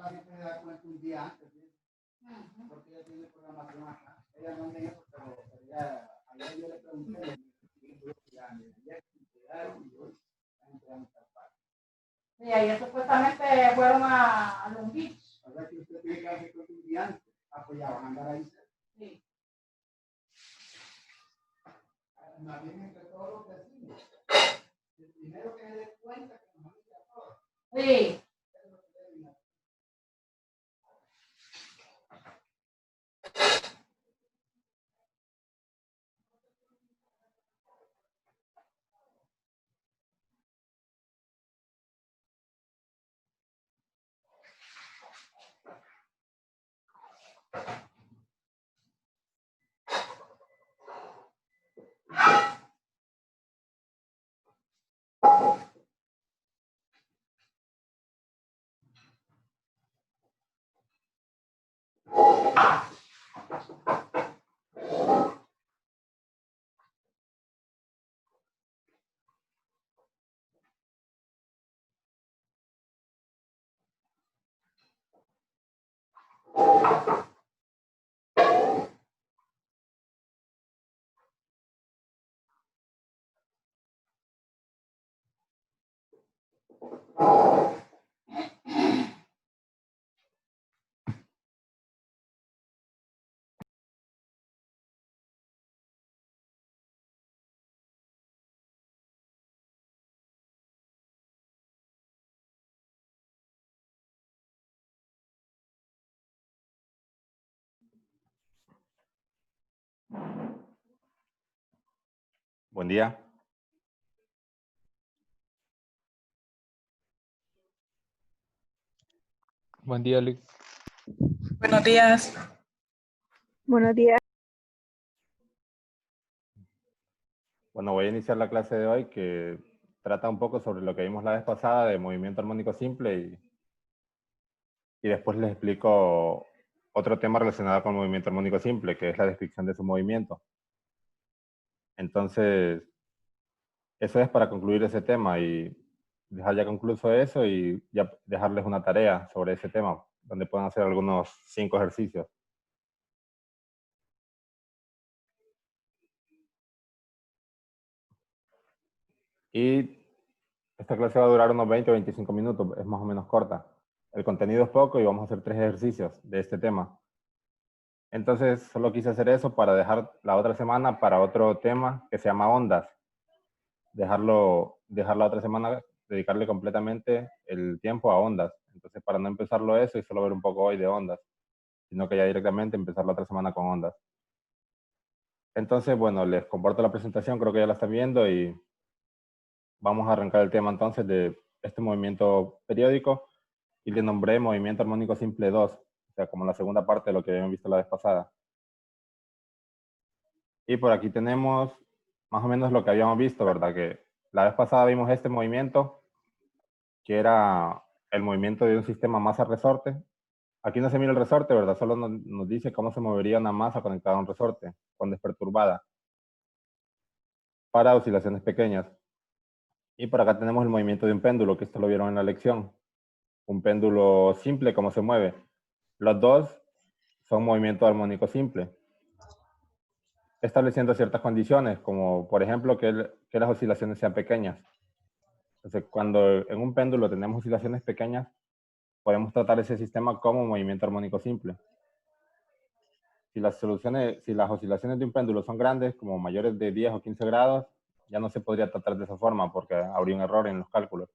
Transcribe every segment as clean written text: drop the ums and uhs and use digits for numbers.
clase puede dar cuenta un día antes, ¿sí? Porque ella tiene programación acá. Ella no me dijo, pero ya, ayer yo le pregunté, y ayer supuestamente fueron a Long Beach. O sea que usted tiene que hacer cuenta un día antes. Ah, pues ya van a andar ahí. Sí. Más bien entre todos los vecinos. El primero que se dé cuenta que nos avisa a todos. Sí. Buen día. Buen día, Luis. Buenos días. Buenos días. Bueno, voy a iniciar la clase de hoy que trata un poco sobre lo que vimos la vez pasada de movimiento armónico simple y después les explico otro tema relacionado con movimiento armónico simple, que es la descripción de su movimiento. Entonces, eso es para concluir ese tema y dejar ya concluso eso y ya dejarles una tarea sobre ese tema, donde puedan hacer algunos 5 ejercicios. Y esta clase va a durar unos 20 o 25 minutos, es más o menos corta. El contenido es poco y vamos a hacer 3 ejercicios de este tema. Entonces, solo quise hacer eso para dejar la otra semana para otro tema que se llama ondas. Dejar la otra semana, dedicarle completamente el tiempo a ondas. Entonces, para no empezarlo eso y solo ver un poco hoy de ondas, sino que ya directamente empezar la otra semana con ondas. Entonces, bueno, les comparto la presentación, creo que ya la están viendo y vamos a arrancar el tema entonces de este movimiento periódico y le nombré movimiento armónico simple 2, o sea, como la segunda parte de lo que habíamos visto la vez pasada. Y por aquí tenemos más o menos lo que habíamos visto, ¿verdad? Que la vez pasada vimos este movimiento, que era el movimiento de un sistema masa-resorte. Aquí no se mira el resorte, ¿verdad? Solo nos dice cómo se movería una masa conectada a un resorte cuando es perturbada para oscilaciones pequeñas. Y por acá tenemos el movimiento de un péndulo, que esto lo vieron en la lección. Un péndulo simple, cómo se mueve. Los dos son movimiento armónico simple, estableciendo ciertas condiciones, como por ejemplo que las oscilaciones sean pequeñas. Entonces, cuando en un péndulo tenemos oscilaciones pequeñas, podemos tratar ese sistema como movimiento armónico simple. Si las oscilaciones de un péndulo son grandes, como mayores de 10 o 15 grados, ya no se podría tratar de esa forma porque habría un error en los cálculos.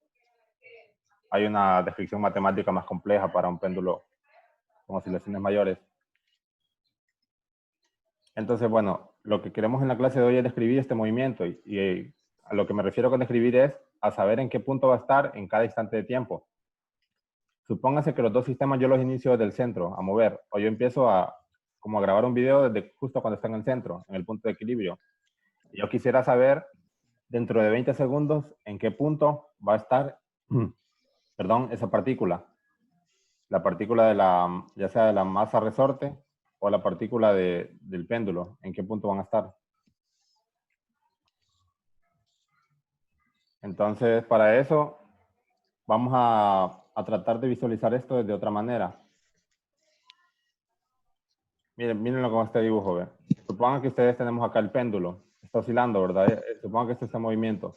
Hay una descripción matemática más compleja para un péndulo con oscilaciones mayores. Entonces, bueno, lo que queremos en la clase de hoy es describir este movimiento y a lo que me refiero con describir es a saber en qué punto va a estar en cada instante de tiempo. Supóngase que los dos sistemas yo los inicio desde el centro a mover, o yo empiezo como a grabar un video desde justo cuando está en el centro, en el punto de equilibrio. Y yo quisiera saber dentro de 20 segundos en qué punto va a estar, perdón, esa partícula. La partícula ya sea de la masa resorte o la partícula del péndulo, en qué punto van a estar. Entonces, para eso, vamos a tratar de visualizar esto de otra manera. Mírenlo con este dibujo, ¿ve? Supongan que ustedes tenemos acá el péndulo. Está oscilando, ¿verdad? Supongan que esto está en movimiento.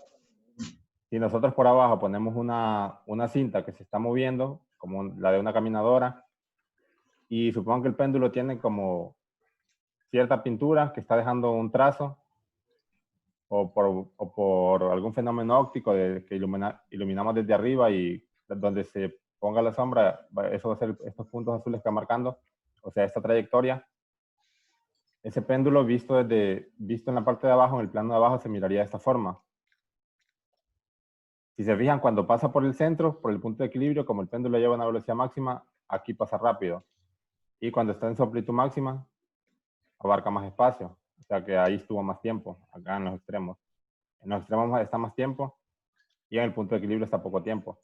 Si nosotros por abajo ponemos una cinta que se está moviendo, como la de una caminadora, y supongan que el péndulo tiene como cierta pintura que está dejando un trazo, o por algún fenómeno óptico que iluminamos desde arriba y donde se ponga la sombra, eso va a ser estos puntos azules que está marcando, o sea, esta trayectoria. Ese péndulo visto en la parte de abajo, en el plano de abajo, se miraría de esta forma. Si se fijan, cuando pasa por el centro, por el punto de equilibrio, como el péndulo lleva una velocidad máxima, aquí pasa rápido. Y cuando está en su amplitud máxima, abarca más espacio. O sea que ahí estuvo más tiempo, acá en los extremos. En los extremos está más tiempo y en el punto de equilibrio está poco tiempo.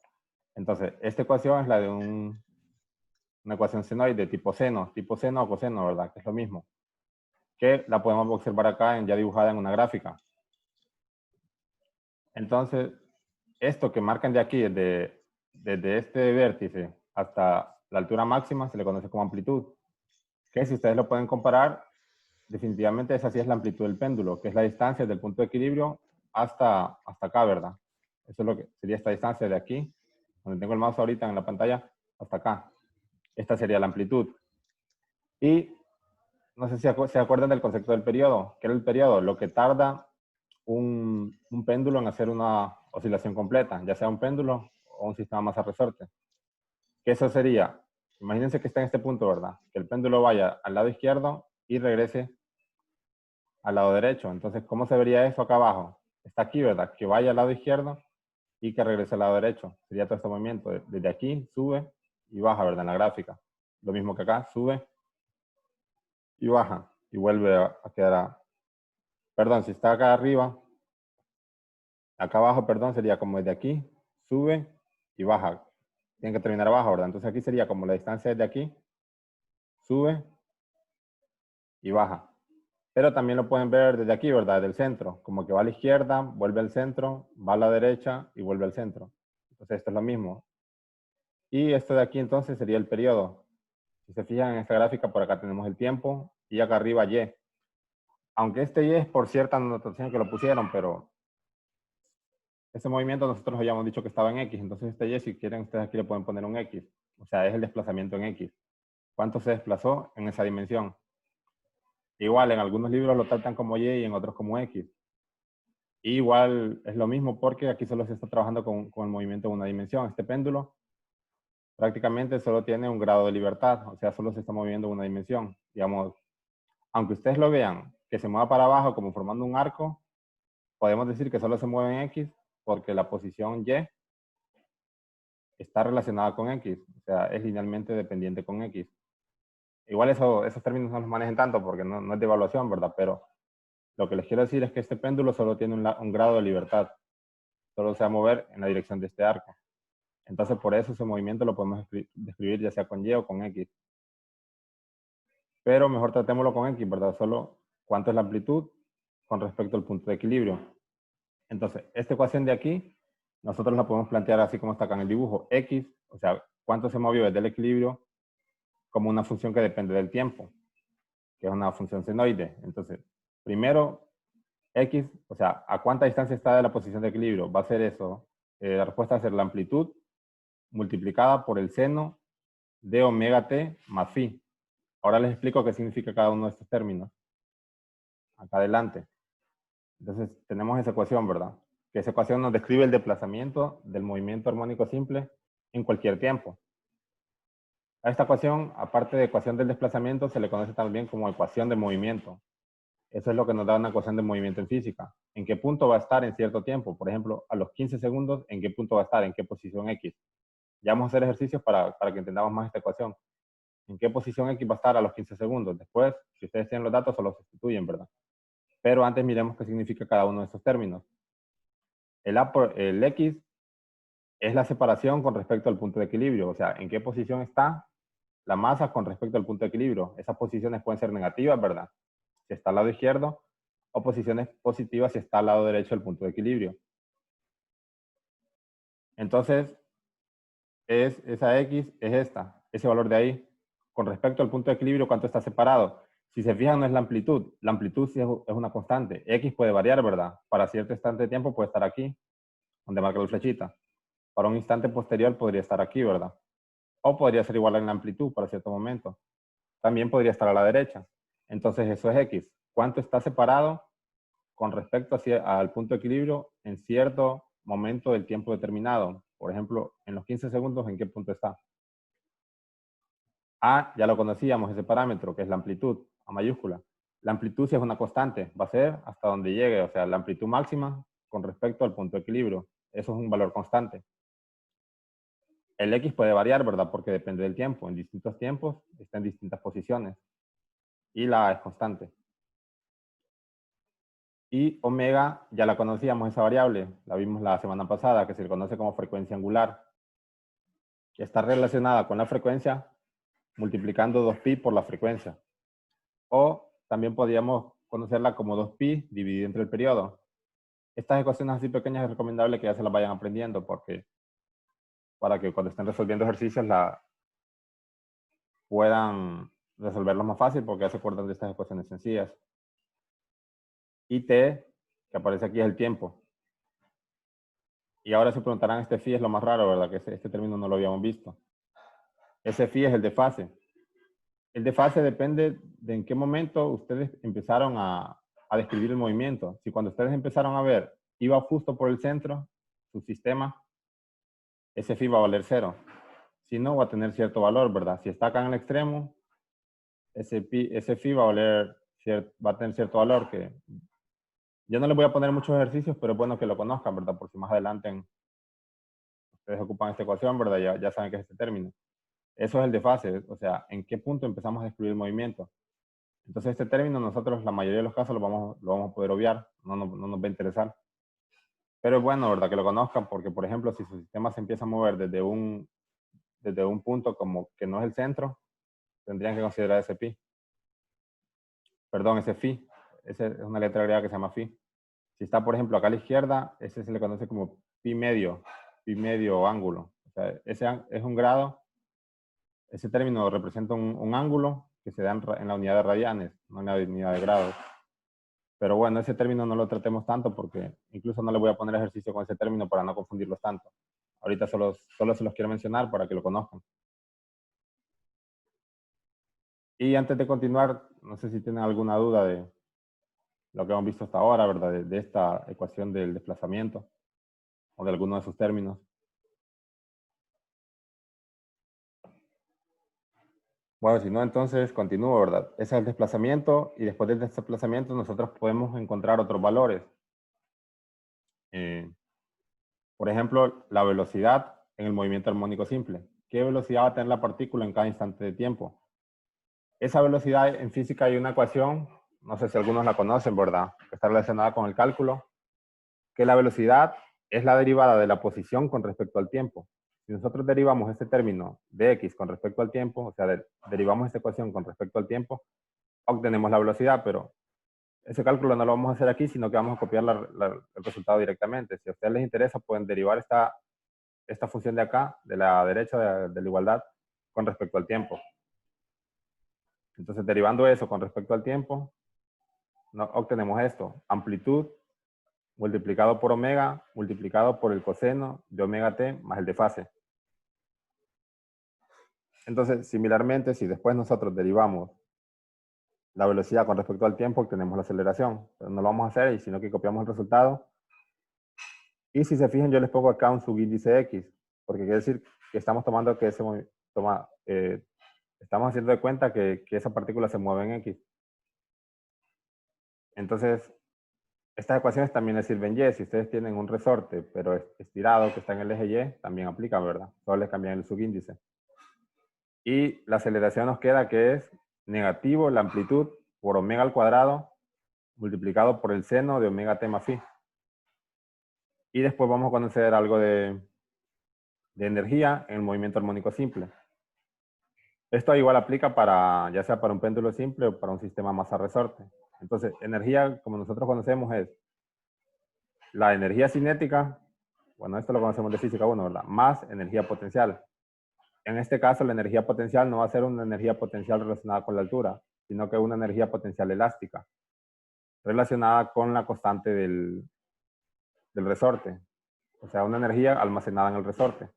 Entonces, esta ecuación es la de una ecuación senoide tipo seno o coseno, ¿verdad? Que es lo mismo. Que la podemos observar acá ya dibujada en una gráfica. Entonces, esto que marcan de aquí, desde este vértice hasta la altura máxima, se le conoce como amplitud. Que si ustedes lo pueden comparar, definitivamente esa sí es la amplitud del péndulo, que es la distancia del punto de equilibrio hasta acá, ¿verdad? Eso es lo que sería esta distancia de aquí, donde tengo el mouse ahorita en la pantalla, hasta acá. Esta sería la amplitud. Y no sé si se acuerdan del concepto del periodo. ¿Qué era el periodo? Lo que tarda un péndulo en hacer una oscilación completa, ya sea un péndulo o un sistema masa-resorte. Que eso sería, imagínense que está en este punto, ¿verdad? Que el péndulo vaya al lado izquierdo y regrese al lado derecho. Entonces, ¿cómo se vería eso acá abajo? Está aquí, ¿verdad? Que vaya al lado izquierdo y que regrese al lado derecho. Sería todo este movimiento. Desde aquí sube y baja, ¿verdad? En la gráfica. Lo mismo que acá, sube y baja. Y vuelve a quedar Perdón, si está acá arriba, acá abajo, perdón, sería como desde aquí, sube y baja. Tiene que terminar abajo, ¿verdad? Entonces aquí sería como la distancia desde aquí, sube y baja. Pero también lo pueden ver desde aquí, ¿verdad? Del centro, como que va a la izquierda, vuelve al centro, va a la derecha y vuelve al centro. Entonces esto es lo mismo. Y esto de aquí entonces sería el periodo. Si se fijan en esta gráfica, por acá tenemos el tiempo y acá arriba Y. Aunque este Y es por cierta anotación que lo pusieron, pero ese movimiento nosotros habíamos dicho que estaba en X, entonces este Y, si quieren, ustedes aquí le pueden poner un X. O sea, es el desplazamiento en X. ¿Cuánto se desplazó en esa dimensión? Igual, en algunos libros lo tratan como Y y en otros como X. Y igual es lo mismo porque aquí solo se está trabajando con el movimiento en una dimensión. Este péndulo prácticamente solo tiene un grado de libertad, o sea, solo se está moviendo en una dimensión. Digamos, aunque ustedes lo vean que se mueva para abajo como formando un arco, podemos decir que solo se mueve en X porque la posición Y está relacionada con X, o sea, es linealmente dependiente con X. Igual esos términos no los manejen tanto porque no es de evaluación, ¿verdad? Pero lo que les quiero decir es que este péndulo solo tiene un grado de libertad, solo se va a mover en la dirección de este arco. Entonces, por eso ese movimiento lo podemos describir ya sea con Y o con X. Pero mejor tratémoslo con X, ¿verdad? Solo cuánto es la amplitud con respecto al punto de equilibrio. Entonces, esta ecuación de aquí, nosotros la podemos plantear así como está acá en el dibujo. X, o sea, cuánto se movió desde el equilibrio como una función que depende del tiempo, que es una función senoide. Entonces, primero, X, o sea, ¿a cuánta distancia está de la posición de equilibrio? Va a ser eso. La respuesta va a ser la amplitud multiplicada por el seno de omega t más phi. Ahora les explico qué significa cada uno de estos términos. Acá adelante. Entonces, tenemos esa ecuación, ¿verdad? Que esa ecuación nos describe el desplazamiento del movimiento armónico simple en cualquier tiempo. A esta ecuación, aparte de ecuación del desplazamiento, se le conoce también como ecuación de movimiento. Eso es lo que nos da una ecuación de movimiento en física. ¿En qué punto va a estar en cierto tiempo? Por ejemplo, a los 15 segundos, ¿en qué punto va a estar? ¿En qué posición X? Ya vamos a hacer ejercicios para que entendamos más esta ecuación. ¿En qué posición X va a estar a los 15 segundos? Después, si ustedes tienen los datos, solo sustituyen, ¿verdad? Pero antes miremos qué significa cada uno de estos términos. El X es la separación con respecto al punto de equilibrio. O sea, ¿en qué posición está la masa con respecto al punto de equilibrio? Esas posiciones pueden ser negativas, ¿verdad? Si está al lado izquierdo, o posiciones positivas si está al lado derecho del punto de equilibrio. Entonces, esa X es esta, ese valor de ahí. Con respecto al punto de equilibrio, ¿cuánto está separado? Si se fijan, no es la amplitud sí es una constante. X puede variar, ¿verdad? Para cierto instante de tiempo puede estar aquí, donde marca la flechita. Para un instante posterior podría estar aquí, ¿verdad? O podría ser igual en la amplitud para cierto momento. También podría estar a la derecha. Entonces eso es X. ¿Cuánto está separado con respecto al punto de equilibrio en cierto momento del tiempo determinado? Por ejemplo, en los 15 segundos, ¿en qué punto está? A, ya lo conocíamos, ese parámetro, que es la amplitud, a mayúscula. La amplitud sí es una constante, va a ser hasta donde llegue, o sea, la amplitud máxima con respecto al punto de equilibrio. Eso es un valor constante. El X puede variar, ¿verdad? Porque depende del tiempo. En distintos tiempos está en distintas posiciones. Y la A es constante. Y omega, ya la conocíamos esa variable, la vimos la semana pasada, que se le conoce como frecuencia angular. Que está relacionada con la frecuencia multiplicando 2pi por la frecuencia. O también podríamos conocerla como 2pi dividido entre el periodo. Estas ecuaciones así pequeñas es recomendable que ya se las vayan aprendiendo porque para que cuando estén resolviendo ejercicios puedan resolverlos más fácil porque ya se acuerdan de estas ecuaciones sencillas. Y t, que aparece aquí, es el tiempo. Y ahora se preguntarán, este phi es lo más raro, ¿verdad? Que este término no lo habíamos visto. Ese phi es el desfase. El desfase depende de en qué momento ustedes empezaron a describir el movimiento. Si cuando ustedes empezaron a ver, iba justo por el centro, su sistema, ese phi va a valer 0. Si no, va a tener cierto valor, ¿verdad? Si está acá en el extremo, ese phi va a tener cierto valor que yo no les voy a poner muchos ejercicios, pero es bueno que lo conozcan, ¿verdad? Por si más adelante ustedes ocupan esta ecuación, ¿verdad? Ya saben qué es este término. Eso es el desfase, o sea, en qué punto empezamos a describir el movimiento. Entonces este término nosotros la mayoría de los casos lo vamos a poder obviar, no nos va a interesar. Pero es bueno, ¿verdad? Que lo conozcan porque, por ejemplo, si su sistema se empieza a mover desde un punto como que no es el centro, tendrían que considerar ese pi. Perdón, ese phi. Esa es una letra griega que se llama phi. Si está, por ejemplo, acá a la izquierda, ese se le conoce como pi medio ángulo. O sea, ese es un grado. Ese término representa un ángulo que se da en la unidad de radianes, no en la unidad de grados. Pero bueno, ese término no lo tratemos tanto porque incluso no le voy a poner ejercicio con ese término para no confundirlos tanto. Ahorita solo se los quiero mencionar para que lo conozcan. Y antes de continuar, no sé si tienen alguna duda de lo que hemos visto hasta ahora, ¿verdad? De esta ecuación del desplazamiento o de alguno de sus términos. Bueno, si no, entonces continúo, ¿verdad? Ese es el desplazamiento y después del desplazamiento nosotros podemos encontrar otros valores. Por ejemplo, la velocidad en el movimiento armónico simple. ¿Qué velocidad va a tener la partícula en cada instante de tiempo? Esa velocidad en física hay una ecuación, no sé si algunos la conocen, ¿verdad? Que está relacionada con el cálculo, que la velocidad es la derivada de la posición con respecto al tiempo. Si nosotros derivamos este término de x con respecto al tiempo, o sea, derivamos esta ecuación con respecto al tiempo, obtenemos la velocidad, pero ese cálculo no lo vamos a hacer aquí, sino que vamos a copiar el resultado directamente. Si a ustedes les interesa, pueden derivar esta función de acá, de la derecha de la igualdad, con respecto al tiempo. Entonces, derivando eso con respecto al tiempo, obtenemos esto. Amplitud multiplicado por omega, multiplicado por el coseno de omega t más el desfase. Entonces, similarmente, si después nosotros derivamos la velocidad con respecto al tiempo, obtenemos la aceleración. Pero no lo vamos a hacer, sino que copiamos el resultado. Y si se fijan, yo les pongo acá un subíndice X, porque quiere decir que estamos tomando que estamos haciendo de cuenta que esa partícula se mueve en X. Entonces, estas ecuaciones también les sirven Y. Si ustedes tienen un resorte, pero estirado, que está en el eje Y, también aplican, ¿verdad? Solo les cambian el subíndice. Y la aceleración nos queda que es negativo la amplitud por omega al cuadrado multiplicado por el seno de omega t más phi. Y después vamos a conocer algo de energía en el movimiento armónico simple. Esto igual aplica ya sea para un péndulo simple o para un sistema masa resorte. Entonces, energía, como nosotros conocemos, es la energía cinética, bueno, esto lo conocemos de física 1, ¿verdad? Más energía potencial. en este caso la energía potencial no va a ser una energía potencial relacionada con la altura, sino que una energía potencial elástica, relacionada con la constante del resorte. O sea, una energía almacenada en el resorte.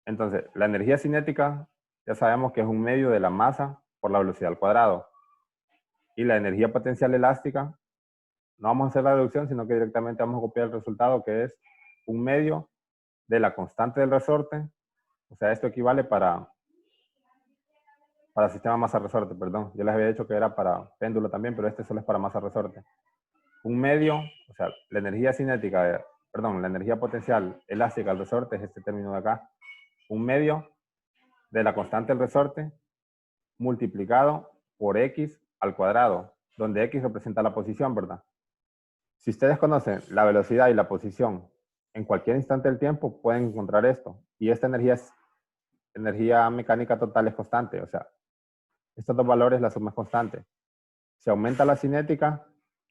Entonces, la energía cinética ya sabemos que es un medio de la masa por la velocidad al cuadrado. Y la energía potencial elástica, no vamos a hacer la deducción, sino que directamente vamos a copiar el resultado, que es un medio de la constante del resorte. O sea, esto equivale para sistema masa-resorte, perdón. Yo les había dicho que era para péndulo también, pero este solo es para masa-resorte. Un medio, o sea, la energía cinética, la energía potencial elástica al resorte es este término de acá. Un medio de la constante del resorte multiplicado por x al cuadrado, donde x representa la posición, ¿verdad? Si ustedes conocen la velocidad y la posición en cualquier instante del tiempo, pueden encontrar esto. Y esta energía mecánica total es constante, o sea, estos dos valores la suma es constante. Si aumenta la cinética,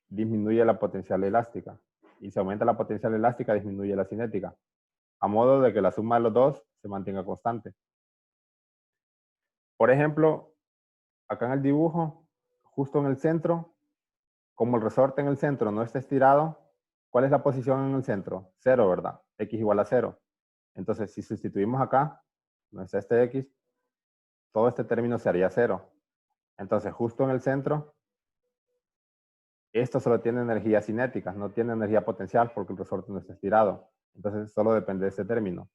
disminuye la potencial elástica. Y si aumenta la potencial elástica, disminuye la cinética. A modo de que la suma de los dos se mantenga constante. Por ejemplo, acá en el dibujo, justo en el centro, como el resorte en el centro no está estirado, ¿cuál es la posición en el centro? 0, ¿verdad? X igual a 0. Entonces, si sustituimos acá, donde está este X, todo este término se haría 0. Entonces, justo en el centro, esto solo tiene energía cinética, no tiene energía potencial porque el resorte no está estirado. Entonces, solo depende de este término.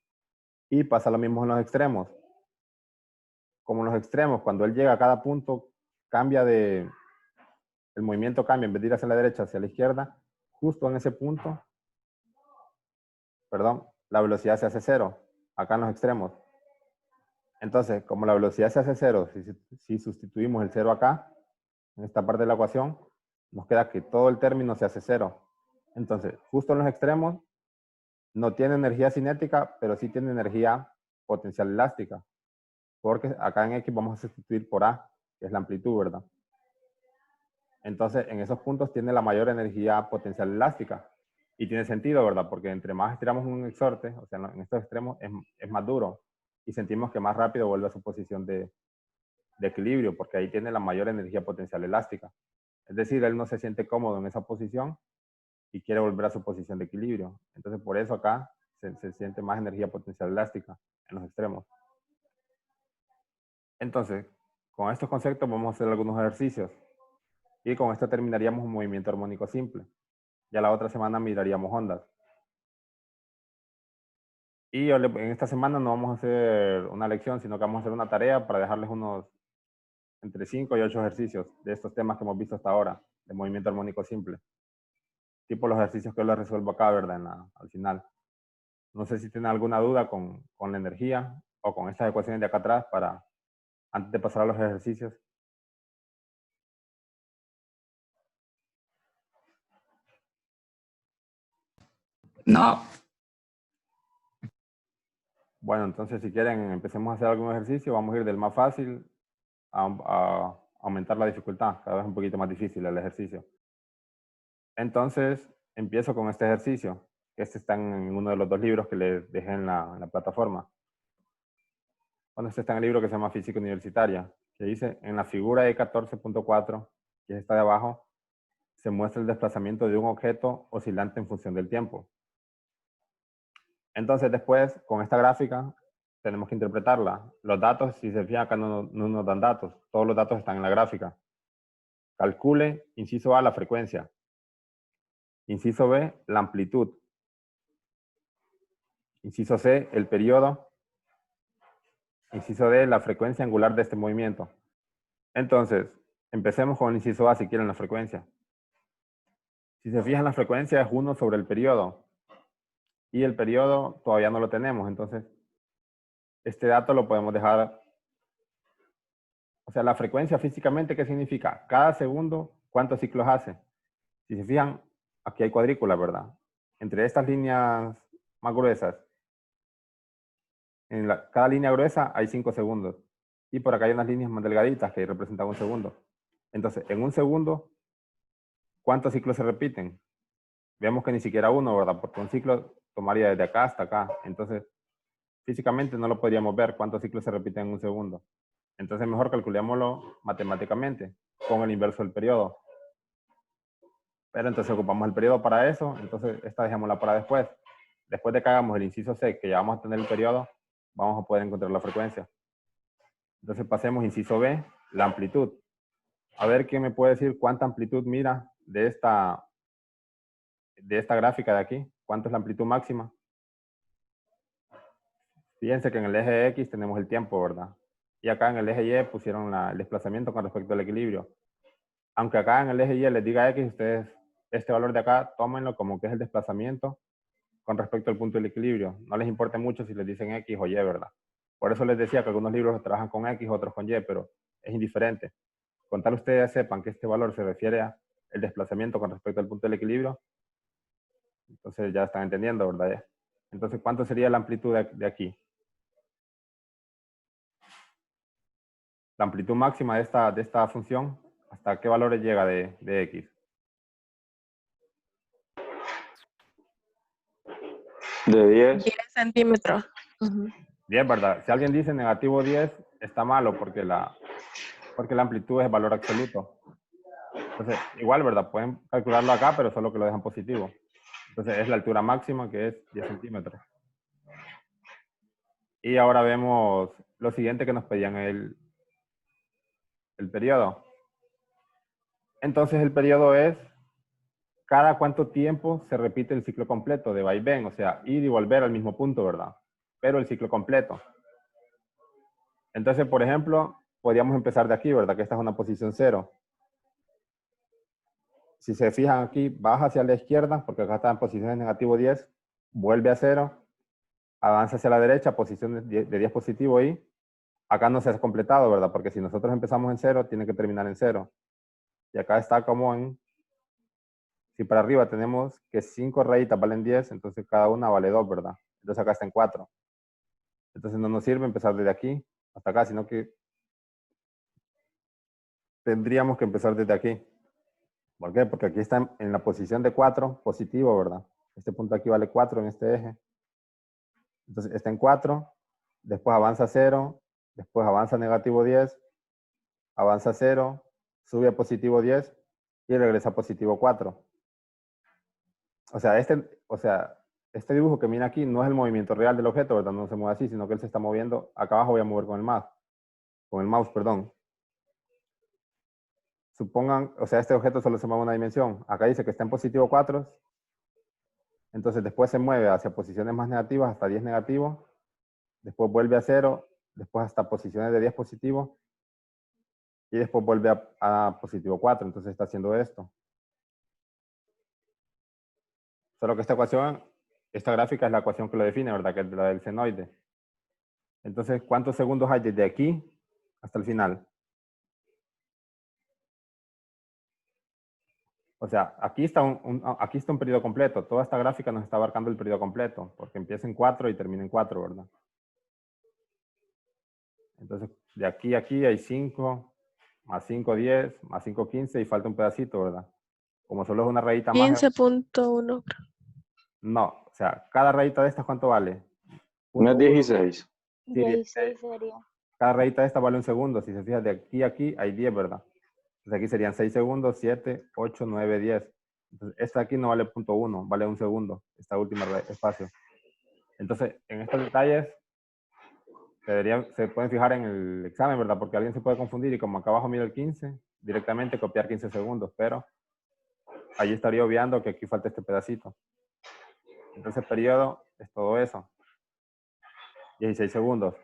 Y pasa lo mismo en los extremos. Como en los extremos, cuando él llega a cada punto, el movimiento cambia, en vez de ir hacia la derecha, hacia la izquierda, justo en ese punto, la velocidad se hace 0, acá en los extremos. Entonces, como la velocidad se hace 0, si sustituimos el 0 acá, en esta parte de la ecuación, nos queda que todo el término se hace 0. Entonces, justo en los extremos, no tiene energía cinética, pero sí tiene energía potencial elástica. Porque acá en X vamos a sustituir por A, que es la amplitud, ¿verdad? Entonces, en esos puntos tiene la mayor energía potencial elástica. Y tiene sentido, ¿verdad? Porque entre más estiramos un resorte, o sea, en estos extremos, es más duro. Y sentimos que más rápido vuelve a su posición de equilibrio, porque ahí tiene la mayor energía potencial elástica. Es decir, él no se siente cómodo en esa posición y quiere volver a su posición de equilibrio. Entonces, por eso acá se siente más energía potencial elástica en los extremos. Entonces, con estos conceptos vamos a hacer algunos ejercicios. Y con esto terminaríamos un movimiento armónico simple. Ya la otra semana miraríamos ondas. Y en esta semana no vamos a hacer una lección, sino que vamos a hacer una tarea para dejarles unos entre 5 y 8 ejercicios de estos temas que hemos visto hasta ahora, de movimiento armónico simple. Tipo los ejercicios que yo les resuelvo acá, ¿verdad? Al final. No sé si tienen alguna duda con la energía o con estas ecuaciones de acá atrás antes de pasar a los ejercicios. No. Bueno, entonces si quieren empecemos a hacer algún ejercicio, vamos a ir del más fácil a aumentar la dificultad, cada vez un poquito más difícil el ejercicio. Entonces, empiezo con este ejercicio, que está en uno de los dos libros que les dejé en la plataforma. Bueno, este está en el libro que se llama Física Universitaria, que dice, en la figura E14.4, que está de abajo, se muestra el desplazamiento de un objeto oscilante en función del tiempo. Entonces, después, con esta gráfica, tenemos que interpretarla. Los datos, si se fijan acá, no nos dan datos. Todos los datos están en la gráfica. Calcule, inciso A, la frecuencia. Inciso B, la amplitud. Inciso C, el periodo. Inciso D, la frecuencia angular de este movimiento. Entonces, empecemos con el inciso A, si quieren, la frecuencia. Si se fijan, la frecuencia es 1 sobre el periodo. Y el periodo todavía no lo tenemos. Entonces, este dato lo podemos dejar. O sea, la frecuencia físicamente, ¿qué significa? Cada segundo, ¿cuántos ciclos hace? Si se fijan, aquí hay cuadrículas, ¿verdad? Entre estas líneas más gruesas, cada línea gruesa hay 5 segundos. Y por acá hay unas líneas más delgaditas que representan 1 segundo. Entonces, en 1 segundo, ¿cuántos ciclos se repiten? Vemos que ni siquiera uno, ¿verdad? Porque un ciclo tomaría desde acá hasta acá. Entonces, físicamente no lo podríamos ver cuántos ciclos se repiten en un segundo. Entonces mejor calculémoslo matemáticamente con el inverso del periodo. Pero entonces ocupamos el periodo para eso, entonces esta dejémosla para después. Después de que hagamos el inciso C, que ya vamos a tener el periodo, vamos a poder encontrar la frecuencia. Entonces pasemos inciso B, la amplitud. A ver quién me puede decir cuánta amplitud mira de esta gráfica de aquí. ¿Cuánto es la amplitud máxima? Fíjense que en el eje X tenemos el tiempo, ¿verdad? Y acá en el eje Y pusieron el desplazamiento con respecto al equilibrio. Aunque acá en el eje Y les diga X, ustedes este valor de acá, tómenlo como que es el desplazamiento con respecto al punto del equilibrio. No les importa mucho si les dicen X o Y, ¿verdad? Por eso les decía que algunos libros trabajan con X, otros con Y, pero es indiferente. Con tal ustedes sepan que este valor se refiere al desplazamiento con respecto al punto del equilibrio, entonces ya están entendiendo, ¿verdad? Entonces, ¿cuánto sería la amplitud de aquí? La amplitud máxima de esta función, ¿hasta qué valores llega de X? De 10. 10 centímetros. 10, ¿verdad? Si alguien dice negativo 10, está malo porque la amplitud es el valor absoluto. Entonces, igual, ¿verdad? Pueden calcularlo acá, pero solo que lo dejan positivo. Entonces, es la altura máxima, que es 10 centímetros. Y ahora vemos lo siguiente que nos pedían el periodo. Entonces, el periodo es cada cuánto tiempo se repite el ciclo completo de vaivén, o sea, ir y volver al mismo punto, ¿verdad? Pero el ciclo completo. Entonces, por ejemplo, podríamos empezar de aquí, ¿verdad? Que esta es una posición 0. Si se fijan aquí, baja hacia la izquierda, porque acá está en posiciones negativo 10, vuelve a 0, avanza hacia la derecha, posición de 10 positivo y acá no se ha completado, ¿verdad? Porque si nosotros empezamos en 0, tiene que terminar en 0. Y acá está como en, si para arriba tenemos que 5 rayitas valen 10, entonces cada una vale 2, ¿verdad? Entonces acá está en 4. Entonces no nos sirve empezar desde aquí hasta acá, sino que tendríamos que empezar desde aquí. ¿Por qué? Porque aquí está en la posición de 4, positivo, ¿verdad? Este punto aquí vale 4 en este eje. Entonces está en 4, después avanza 0, después avanza negativo 10, avanza 0, sube a positivo 10 y regresa a positivo 4. O sea, este dibujo que mira aquí no es el movimiento real del objeto, ¿verdad? No se mueve así, sino que él se está moviendo. Acá abajo voy a mover con el mouse, perdón. Supongan, o sea, este objeto solo se mueve una dimensión. Acá dice que está en positivo 4. Entonces después se mueve hacia posiciones más negativas, hasta 10 negativo. Después vuelve a 0. Después hasta posiciones de 10 positivo. Y después vuelve a positivo 4. Entonces está haciendo esto. Solo que esta gráfica es la ecuación que lo define, ¿verdad? Que es la del senoide. Entonces, ¿cuántos segundos hay desde aquí hasta el final? O sea, aquí está un periodo completo. Toda esta gráfica nos está abarcando el periodo completo, porque empieza en 4 y termina en 4, ¿verdad? Entonces, de aquí a aquí hay 5, más 5, 10, más 5, 15 y falta un pedacito, ¿verdad? Como solo es una rayita más. 15.1. No, o sea, cada rayita de estas, ¿cuánto vale? No es 16. 16 sería. Cada rayita de esta vale un segundo. Si se fijan, de aquí a aquí hay 10, ¿verdad? Entonces aquí serían 6 segundos, 7, 8, 9, 10. Entonces esta aquí no vale 0.1, vale un segundo, esta última espacio. Entonces, en estos detalles se pueden fijar en el examen, ¿verdad? Porque alguien se puede confundir y como acá abajo mira el 15, directamente copiar 15 segundos, pero ahí estaría obviando que aquí falta este pedacito. Entonces el periodo es todo eso. 16 segundos.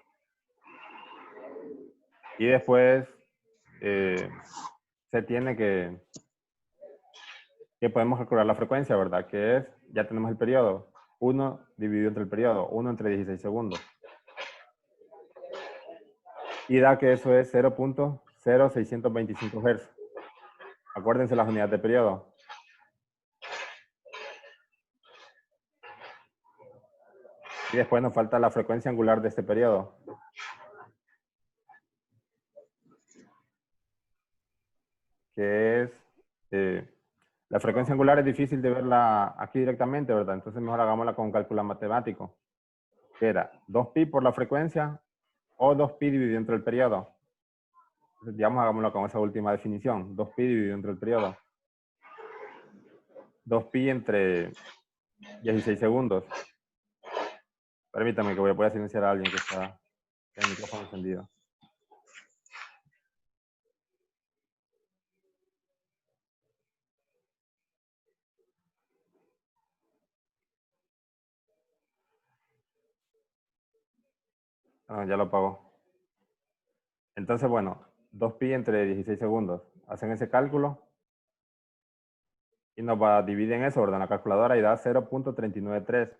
Y después se tiene que podemos calcular la frecuencia, ¿verdad? Que es, ya tenemos el periodo. 1 dividido entre el periodo. 1 entre 16 segundos. Y da que eso es 0.0625 Hz. Acuérdense las unidades de periodo. Y después nos falta la frecuencia angular de este periodo. Que es... la frecuencia angular es difícil de verla aquí directamente, ¿verdad? Entonces mejor hagámosla con cálculo matemático. que era 2pi por la frecuencia o 2pi dividido entre el periodo. Entonces, digamos, hagámoslo con esa última definición. 2pi dividido entre el periodo. 2pi entre 16 segundos. Permítame que voy a silenciar a alguien que está con el micrófono encendido. Ah, ya lo apagó. Entonces, bueno, 2pi entre 16 segundos. Hacen ese cálculo y nos va a dividir en eso, ¿verdad? En la calculadora y da 0.393.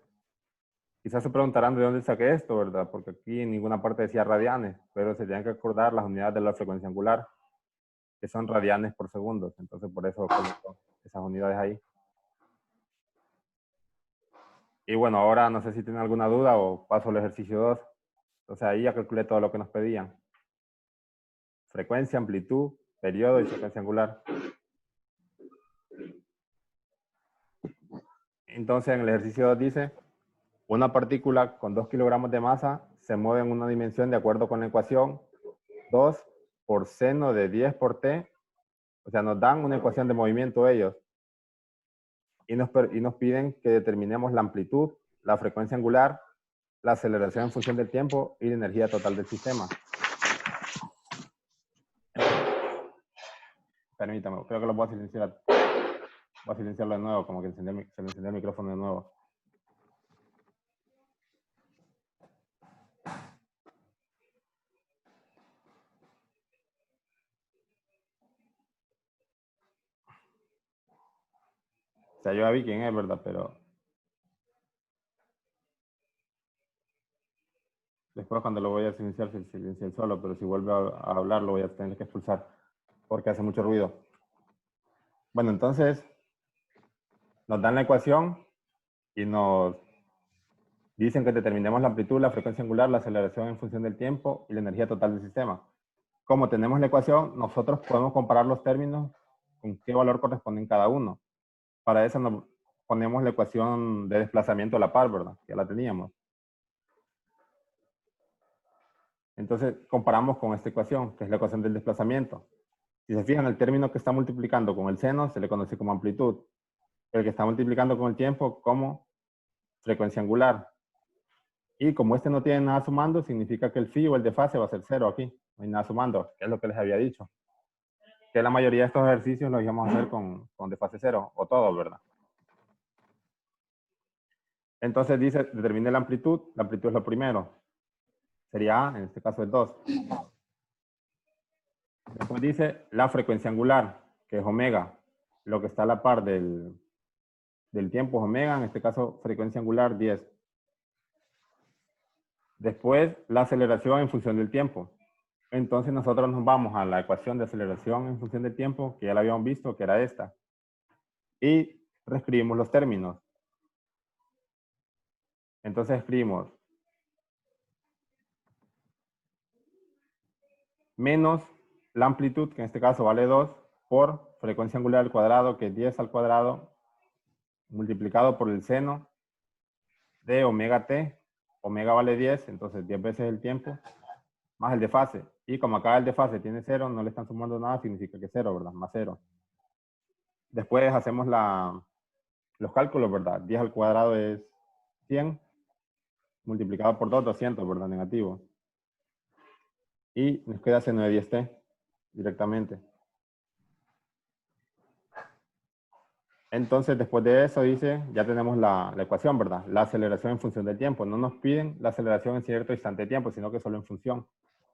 Quizás se preguntarán de dónde saqué esto, ¿verdad? Porque aquí en ninguna parte decía radianes, pero se tienen que acordar las unidades de la frecuencia angular, que son radianes por segundos. Entonces, por eso coloco esas unidades ahí. Y bueno, ahora no sé si tienen alguna duda o paso al ejercicio 2. Entonces, ahí ya calculé todo lo que nos pedían. Frecuencia, amplitud, periodo y frecuencia angular. Entonces, en el ejercicio 2 dice, una partícula con 2 kilogramos de masa se mueve en una dimensión de acuerdo con la ecuación 2 por seno de 10 por t. O sea, nos dan una ecuación de movimiento ellos. Y nos piden que determinemos la amplitud, la frecuencia angular, la aceleración en función del tiempo y la energía total del sistema. Permítame, creo que lo voy a silenciar. Voy a silenciarlo de nuevo, como que se me encendió el micrófono de nuevo. O sea, yo ya vi quién es, ¿verdad? Pero después cuando lo voy a silenciar, se silencia el solo, pero si vuelve a hablar, lo voy a tener que expulsar porque hace mucho ruido. Bueno, entonces, nos dan la ecuación y nos dicen que determinemos la amplitud, la frecuencia angular, la aceleración en función del tiempo y la energía total del sistema. Como tenemos la ecuación, nosotros podemos comparar los términos con qué valor corresponden cada uno. Para eso nos ponemos la ecuación de desplazamiento a la par, ¿verdad? Ya la teníamos. Entonces, comparamos con esta ecuación, que es la ecuación del desplazamiento. Si se fijan, el término que está multiplicando con el seno se le conoce como amplitud. El que está multiplicando con el tiempo como frecuencia angular. Y como este no tiene nada sumando, significa que el phi o el desfase va a ser 0 aquí. No hay nada sumando, que es lo que les había dicho. Que la mayoría de estos ejercicios los íbamos a hacer con desfase 0, o todos, ¿verdad? Entonces dice, determine la amplitud es lo primero. Sería A, en este caso es 2. Después dice la frecuencia angular, que es omega. Lo que está a la par del tiempo es omega, en este caso frecuencia angular 10. Después la aceleración en función del tiempo. Entonces nosotros nos vamos a la ecuación de aceleración en función del tiempo, que ya la habíamos visto, que era esta. Y reescribimos los términos. Entonces escribimos menos la amplitud, que en este caso vale 2, por frecuencia angular al cuadrado, que es 10 al cuadrado, multiplicado por el seno de omega t. Omega vale 10, entonces 10 veces el tiempo, más el desfase. Y como acá el desfase tiene 0, no le están sumando nada, significa que 0, ¿verdad? Más 0. Después hacemos los cálculos, ¿verdad? 10 al cuadrado es 100, multiplicado por 2, 200, ¿verdad? Negativo. Y nos queda seno de 10t directamente. Entonces, después de eso, dice, ya tenemos la ecuación, ¿verdad? La aceleración en función del tiempo. No nos piden la aceleración en cierto instante de tiempo, sino que solo en función.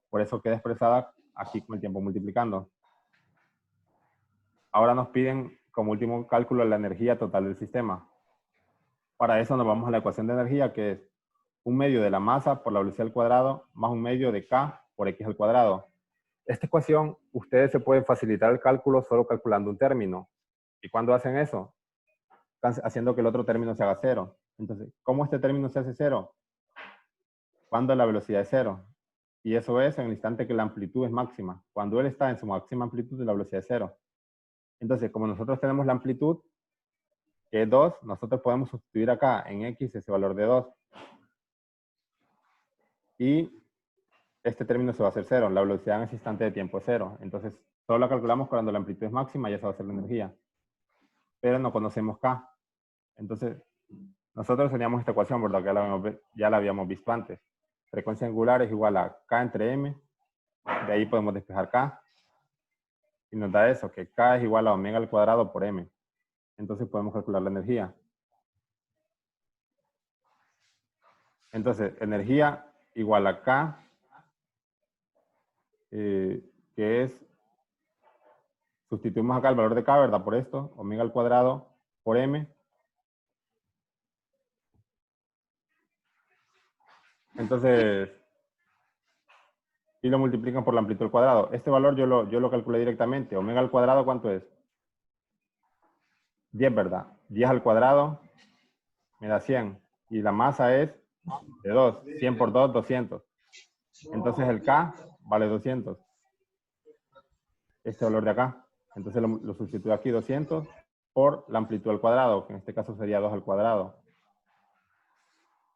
Por eso queda expresada aquí con el tiempo multiplicando. Ahora nos piden, como último cálculo, la energía total del sistema. Para eso nos vamos a la ecuación de energía, que es 1/2 de la masa por la velocidad al cuadrado, más 1/2 de K por X al cuadrado. Esta ecuación, ustedes se pueden facilitar el cálculo solo calculando un término. ¿Y cuándo hacen eso? Están haciendo que el otro término se haga 0. Entonces, ¿cómo este término se hace 0? Cuando la velocidad es 0. Y eso es en el instante que la amplitud es máxima. Cuando él está en su máxima amplitud, la velocidad es 0. Entonces, como nosotros tenemos la amplitud, que es 2, nosotros podemos sustituir acá en X ese valor de 2. y este término se va a hacer 0. La velocidad en ese instante de tiempo es 0. Entonces, solo la calculamos cuando la amplitud es máxima y esa va a ser la energía. Pero no conocemos K. Entonces, nosotros teníamos esta ecuación, ¿verdad? Que ya la habíamos visto antes. Frecuencia angular es igual a K entre M. De ahí podemos despejar K. Y nos da eso, que K es igual a omega al cuadrado por M. Entonces podemos calcular la energía. Entonces, energía igual a K, que es, sustituimos acá el valor de K, ¿verdad? Por esto, omega al cuadrado por M. Entonces, y lo multiplican por la amplitud al cuadrado. Este valor yo lo calculé directamente. Omega al cuadrado, ¿cuánto es? 10, ¿verdad? 10 al cuadrado me da 100. Y la masa es de 2. 100 por 2, 200. Entonces el K vale 200. Este valor de acá. Entonces lo sustituyo aquí, 200, por la amplitud al cuadrado, que en este caso sería 2 al cuadrado.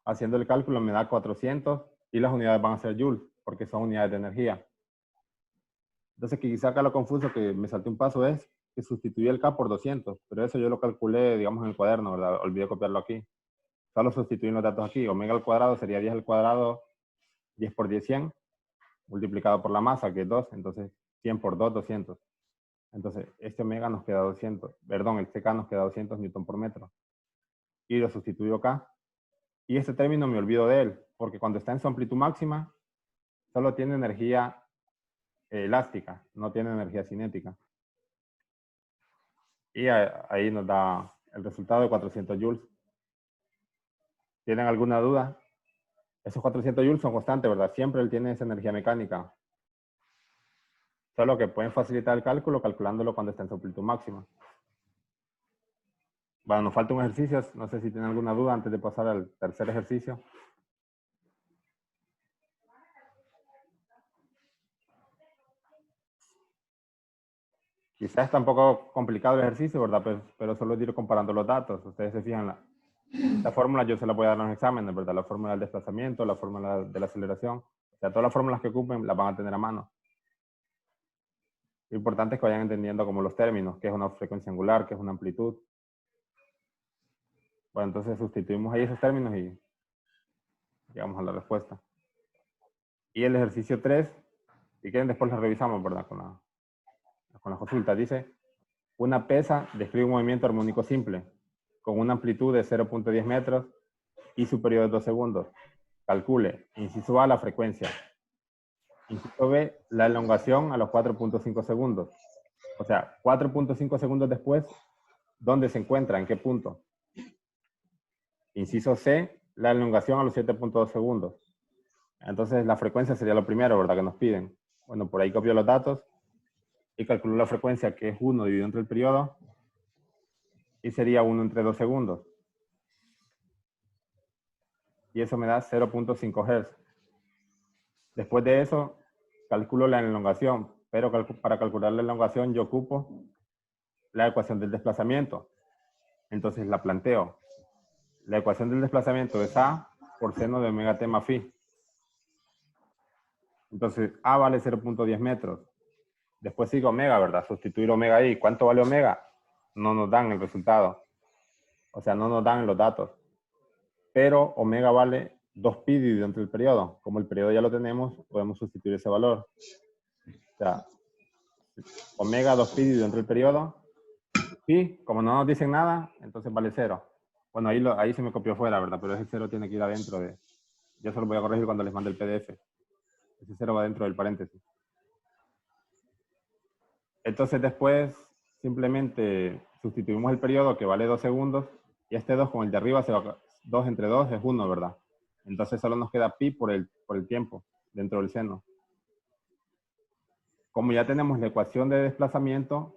Haciendo el cálculo me da 400 y las unidades van a ser joules, porque son unidades de energía. Entonces quizá acá lo confuso que me salté un paso es que sustituí el K por 200, pero eso yo lo calculé, digamos, en el cuaderno, ¿verdad? Olvidé copiarlo aquí. Solo sustituí los datos aquí. Omega al cuadrado sería 10 al cuadrado, 10 por 10, 100, multiplicado por la masa, que es 2, entonces 100 por 2, 200. Entonces, este omega nos queda 200, perdón, este K nos queda 200 newton por metro. Y lo sustituyo acá. Y este término me olvido de él, porque cuando está en su amplitud máxima, solo tiene energía elástica, no tiene energía cinética. Y ahí nos da el resultado de 400 joules. ¿Tienen alguna duda? Esos 400 joules son constantes, ¿verdad? Siempre él tiene esa energía mecánica. Solo que pueden facilitar el cálculo calculándolo cuando está en su amplitud máxima. Bueno, nos falta un ejercicio. No sé si tienen alguna duda antes de pasar al tercer ejercicio. Quizás está un poco complicado el ejercicio, ¿verdad? Pero solo es ir comparando los datos. Ustedes se fijan, la fórmula yo se la voy a dar en los exámenes, ¿verdad? La fórmula del desplazamiento, la fórmula de la aceleración. O sea, todas las fórmulas que ocupen las van a tener a mano. Lo importante es que vayan entendiendo como los términos, qué es una frecuencia angular, qué es una amplitud. Bueno, entonces sustituimos ahí esos términos y llegamos a la respuesta. Y el ejercicio 3, si quieren después lo revisamos, ¿verdad? Con la consulta. Dice, una pesa describe un movimiento armónico simple con una amplitud de 0.10 metros y su periodo de 2 segundos. Calcule, inciso A, la frecuencia. Inciso B, la elongación a los 4.5 segundos. O sea, 4.5 segundos después, ¿dónde se encuentra? ¿En qué punto? Inciso C, la elongación a los 7.2 segundos. Entonces, la frecuencia sería lo primero, ¿verdad? Que nos piden. Bueno, por ahí copio los datos y calculo la frecuencia, que es 1 dividido entre el periodo, y sería 1 entre 2 segundos. Y eso me da 0.5 Hz. Después de eso, calculo la elongación, pero para calcular la elongación yo ocupo la ecuación del desplazamiento. Entonces la planteo. La ecuación del desplazamiento es A por seno de omega t más phi. Entonces A vale 0.10 metros. Después sigue omega, ¿verdad? Sustituir omega ahí. ¿Cuánto vale omega? No nos dan el resultado. O sea, no nos dan los datos. Pero omega vale 2pi dividido entre el periodo. Como el periodo ya lo tenemos, podemos sustituir ese valor. O sea, omega 2pi dividido entre el periodo. Pi, como no nos dicen nada, entonces vale 0. Bueno, ahí se me copió fuera, ¿verdad? Pero ese 0 tiene que ir adentro de... Yo se lo voy a corregir cuando les mande el PDF. Ese 0 va dentro del paréntesis. Entonces después simplemente sustituimos el periodo que vale 2 segundos y este 2 con el de arriba se va... 2 entre 2 es 1, ¿verdad? Entonces solo nos queda pi por el tiempo dentro del seno. Como ya tenemos la ecuación de desplazamiento,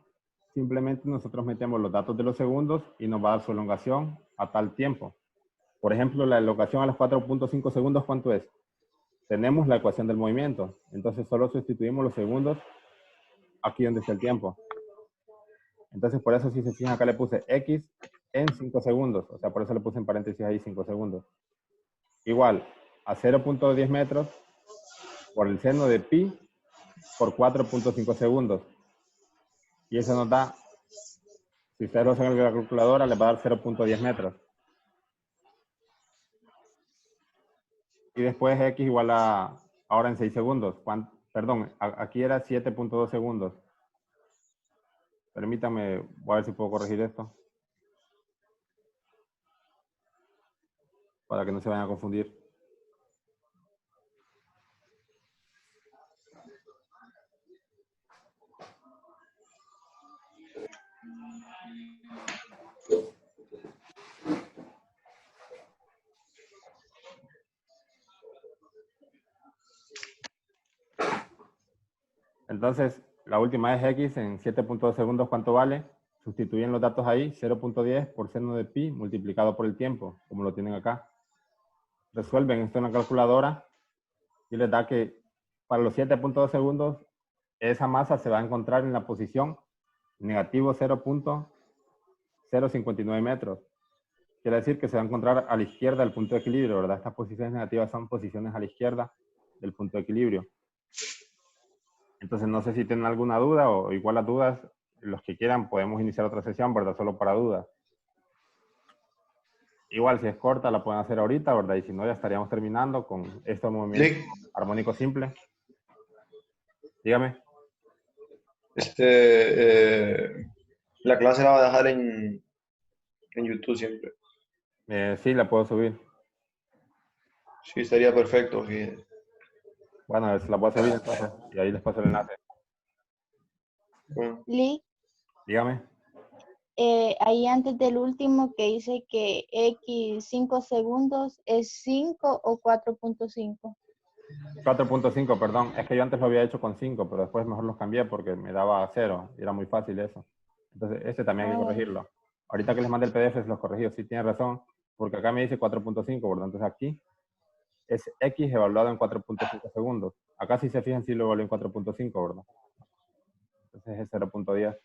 simplemente nosotros metemos los datos de los segundos y nos va a dar su elongación a tal tiempo. Por ejemplo, la elongación a los 4.5 segundos, ¿cuánto es? Tenemos la ecuación del movimiento. Entonces solo sustituimos los segundos aquí donde está el tiempo. Entonces por eso si se fijan acá le puse x en 5 segundos. O sea, por eso le puse en paréntesis ahí 5 segundos. Igual, a 0.10 metros por el seno de pi por 4.5 segundos. Y eso nos da, si ustedes lo hacen en la calculadora, les va a dar 0.10 metros. Y después x igual a, ahora en 6 segundos. Perdón, aquí era 7.2 segundos. Permítanme, voy a ver si puedo corregir esto. Para que no se vayan a confundir. Entonces, la última es x en 7.2 segundos, ¿cuánto vale? Sustituyen los datos ahí, 0.10 por seno de pi multiplicado por el tiempo, como lo tienen acá. Resuelven esto en la calculadora y les da que para los 7.2 segundos, esa masa se va a encontrar en la posición negativo 0.059 metros. Quiere decir que se va a encontrar a la izquierda del punto de equilibrio, ¿verdad? Estas posiciones negativas son posiciones a la izquierda del punto de equilibrio. Entonces, no sé si tienen alguna duda o igual las dudas, los que quieran podemos iniciar otra sesión, ¿verdad? Solo para dudas. Igual, si es corta, la pueden hacer ahorita, ¿verdad? Y si no, ya estaríamos terminando con estos movimientos armónicos simples. Dígame. La clase la va a dejar en YouTube siempre. Sí, la puedo subir. Sí, estaría perfecto. Sí. Bueno, se la puedo subir entonces y ahí les paso el enlace. Bueno. Lee, Dígame. ahí antes del último que dice que X 5 segundos es 5 o 4.5. 4.5, perdón. Es que yo antes lo había hecho con 5, pero después mejor los cambié porque me daba 0 y era muy fácil eso. Entonces, este también hay que corregirlo. Ahorita que les mandé el PDF los corrijo. Sí, tienen razón, porque acá me dice 4.5, ¿verdad? Entonces aquí es X evaluado en 4.5 segundos. Acá si se fijan, sí lo evalué en 4.5, ¿verdad? Entonces es 0.10.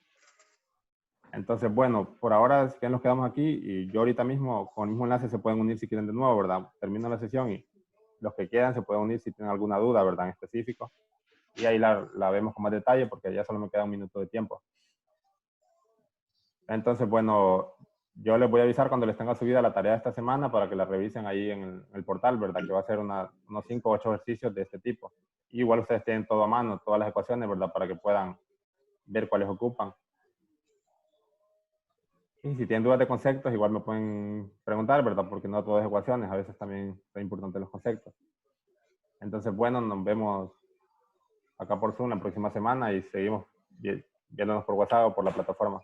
Entonces, bueno, por ahora ya nos quedamos aquí y yo ahorita mismo con el mismo enlace se pueden unir si quieren de nuevo, ¿verdad? Termino la sesión y los que quieran se pueden unir si tienen alguna duda, ¿verdad? En específico. Y ahí la vemos con más detalle porque ya solo me queda un minuto de tiempo. Entonces, bueno, yo les voy a avisar cuando les tenga subida la tarea de esta semana para que la revisen ahí en el portal, ¿verdad? Que va a ser unos 5 o 8 ejercicios de este tipo. Y igual ustedes tienen todo a mano, todas las ecuaciones, ¿verdad? Para que puedan ver cuáles ocupan. Y si tienen dudas de conceptos, igual me pueden preguntar, ¿verdad? Porque no todo es ecuaciones, a veces también son importantes los conceptos. Entonces, bueno, nos vemos acá por Zoom la próxima semana y seguimos viéndonos por WhatsApp o por la plataforma.